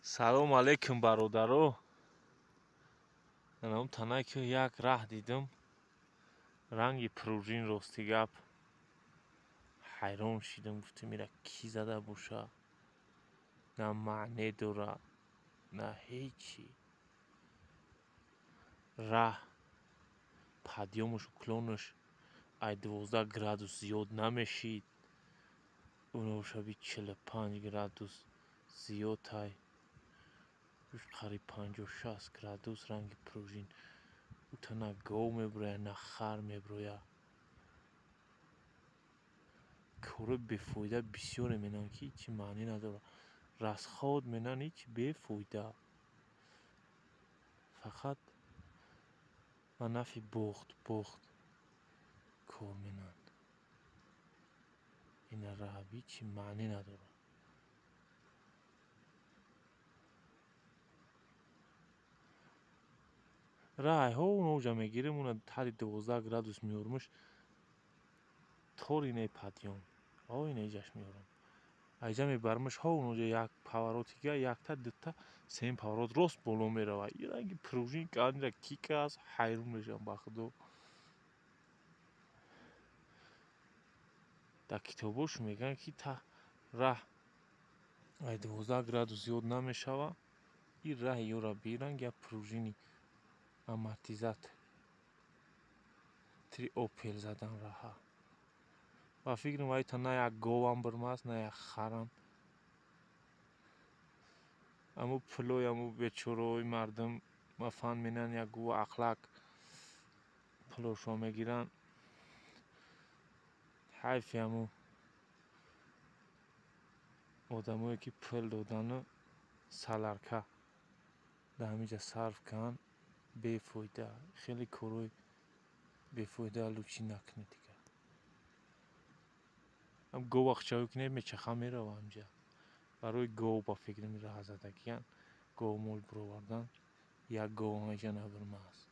Салом алейкум, бародаро. Манам танае ки як раҳ дидам, ранги пружин рости гап ҳайрон шидам, гуфтам ира кӣ зада бошад? На маъне дорад, на ҳечи. Раҳ подъёмушу уклонаш ай 12 градус зиёд намешид. Унавошаби 45 градус зиёд ай қариб 50-60 градус ранги пружин. Ута на гов меброяд, на хар меброяд. кори бефоида бисёре менан ки ҳичи маънӣ надорад. Расход менан ҳичи бефоида. Фақат ба нафи бохт кор менан. Ина раҳ ҳичи маънӣ надорад. раҳҳо уноҷа мегирем, уна ҳадди 12 градус меёрмуш тори не подъём. Ой неҷаш меёрам. Айҷа мебарамаш ҳо уноҷа як повороти га якта, дута, сеюм поворот рост боло меравад. И ранги пружин канира ки аст, ҳайрон мешавам ба худо. Дар китобҳошу мегӯянд ки раҳ ай 12 градус зиёд намешавад. Ин раҳи ёра беранг як пружини амортизатори опел задан раҳа. Ва фикрам айта на як говам бирмаст, на як харам. Аму пулои аму бечораҳои мардум мафанд менан як гӯ ақлак пулошо мегиранд. ҳайфи аму одамое ки пул додану саларка дар ҳаминҷа сарф карданд. Бефоида. Хеле корҳои бефоида лучи накунед дигар. Ам гов ахчавӣ кунед мечаха меравад ҳамҷа. Барои гов ба фикри раҳ задагиян, гов мол бировардан, як говам айҷа набирмааст.